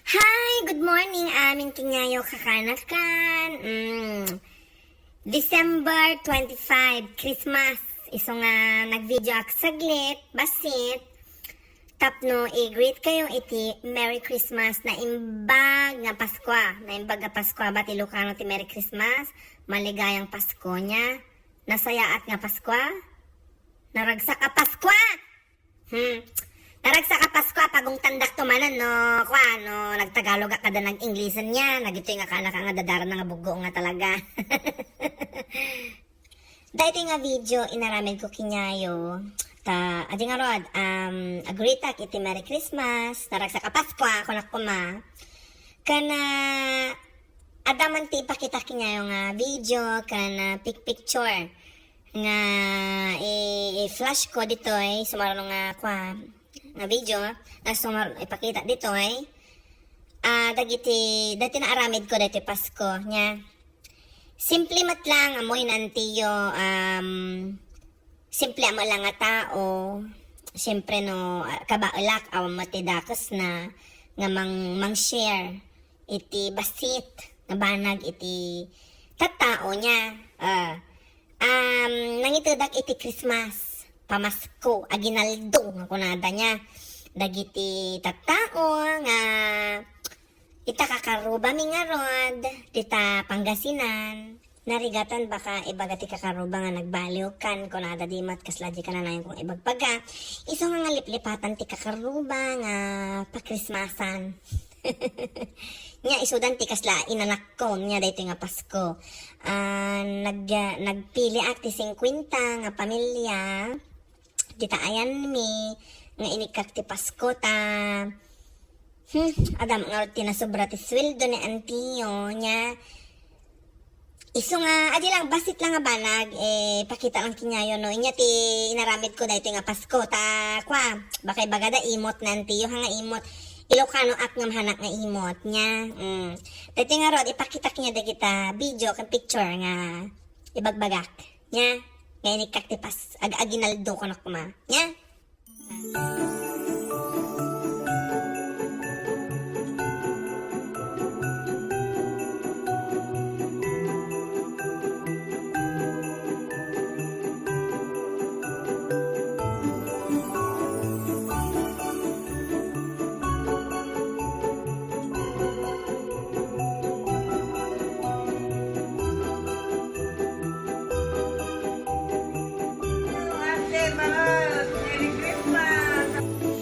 Hi! Good morning, aming kinyayo kakanakan. December 25, Christmas. Iso nga nag-video ak saglit, basit. Tapno, i-greet kayo iti Merry Christmas na imbag nga Pasko. Na imbag nga Pasko, bat Ilocano ti Merry Christmas. Maligayang Pasko niya. Nasayaat nga Pasko. Naragsak ka Pasko! Naragsak ka Pasko, pagong tandak tumanan, no? No, nagtagalog ka kada nag-Inglesan niya. Nagito nga kana ka nga dadaran nga bugo nga talaga. Dahito nga video, inaramid ko kinyayo. Adi nga rod, agree tak iti Merry Christmas. Naragsak ka Pasko, ako na kuma. Kana, adaman ti ipakita kinyayo nga video, kana picture. Nga, i-flash ko dito sumarano nga nga video na ipakita dito dati na aramid ko dati Pasko nya simple mat lang amoy nantiyo simple amo lang nga tao siyempre no kabaulak aw matidakas na nga mang share iti basit nga banag iti tattao nya nangitudak iti Christmas pamasko, aginaldo nga kunada niya. Dagiti tattao nga itakakaruba mi nga rod, tita Pangasinan. Narigatan baka ibagati kakaruba nga nagbaliw kan kunada di mat kaslaji ka na nayon kung ibagpaga. Iso nga liplipatan ti kakaruba nga pa-Christmasan. Nya isudan ti kasla inanak ko nya dayto nga Pasko. Nagpili ak ti 50 nga pamilya. Dita ayan mi nga inikak ti Pasko ta adam nga tinasobra ti sweldo ni antiyo nya iso nga adi lang basit lang nga banag pakita lang kinyayo no inya ti inaramid ko dayto nga Pasko ta baka bagada imot na antiyo nga imot Ilocano ak nga mahanak nga imot nya dayto nga rod ipakita kinya dagita video kan picture nga ibagbagak nya ngayon kaktipas, aginaldo ko na kuma. Nya? Merry Christmas!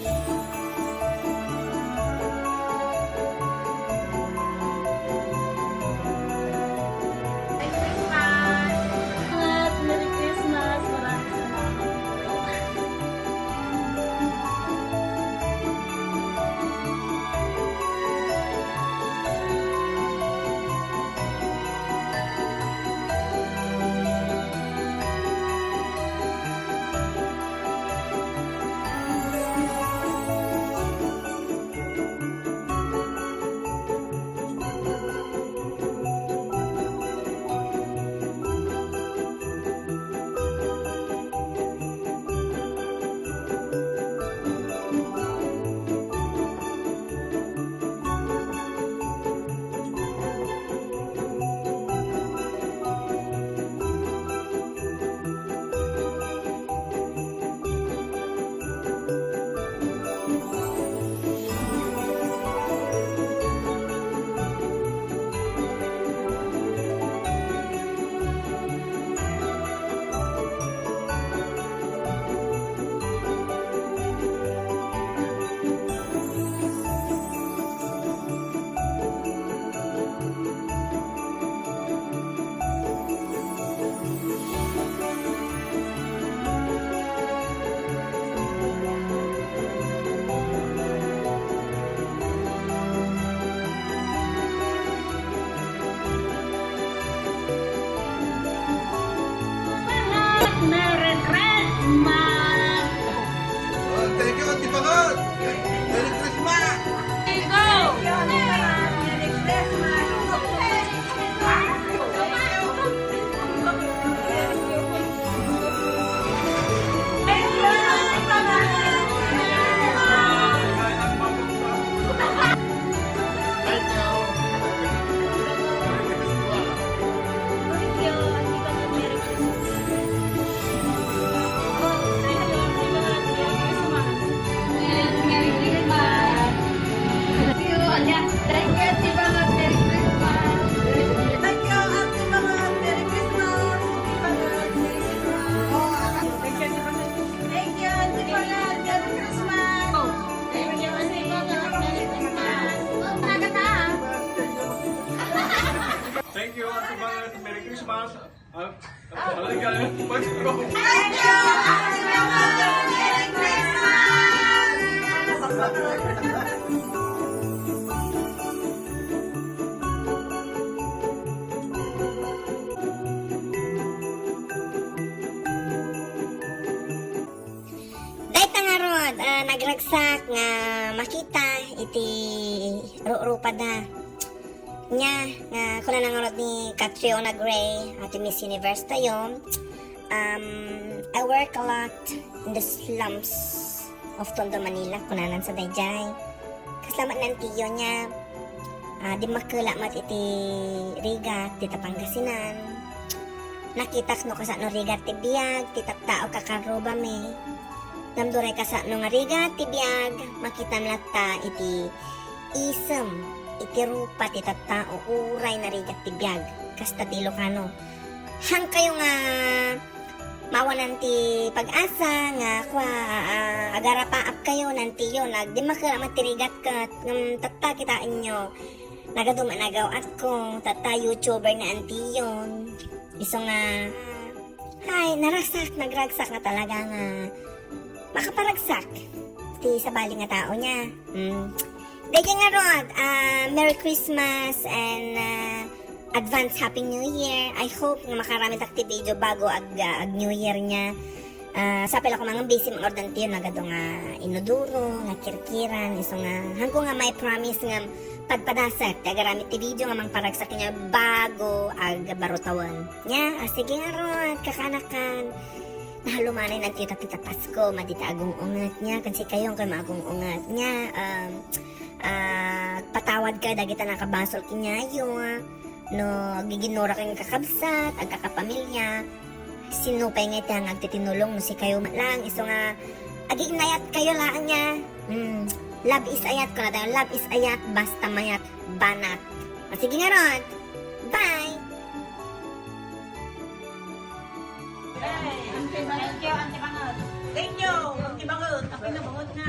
Christmas. Mag-Merry Dahil nga rod, nagragsak nga makita iti rupa da nya nga kuna nang rod ni Catriona Gray at Miss Universe tayo. I work a lot in the slums of Tondo, Manila, kunanan sa Dayjay. Kaslamat ng tiyo niya, di makula mat iti rigat, tita Pangasinan. Nakitak no kasa no rigat ti biyag, tita tao kakaroba me. Namduray kasa no nga rigat ti biyag, makita mlata iti isem, iti rupa tita tao, uray na rigat ti biyag, kasta ti Ilocano. Hang kayo nga mawanan ti pag-asa nga kwa agarapaap kayo nantiyo nagdi makala matirigat kat tatta kita inyo nagadumanagaw at ko tatta YouTuber na antiyon iso nga hay naragsak nagragsak na talaga nga makaparagsak ti sabali nga tao niya Dahil nga rod Merry Christmas and advance Happy New Year. I hope nga makarami takti video bago ag New Year niya. Sa pila ko mga busy mga ordantiyo nagado nga inuduro, nga kirkiran, iso nga hangko nga may promise nga padpadasak tagaramit ti video nga mangparagsak niya bago ag barutawan. Nya, sige nga ron, kakanakan. Nahalumanay ng tita Pasko, madita agong ungat niya, kasi kayong kay maagong ungat niya. Patawad ka, dagita nakabasol kinyayo, no giginura kang kakabsat ang kakapamilya sinupay nga iti ang agtitinulong no si kayo lang iso nga agignayat kayo laan niya love is ayat ko na tayo love is ayat basta mayat banat sige nga ron bye Thank you, Auntie Bangot. Thank you, Auntie Bangot. Ako na bangot na.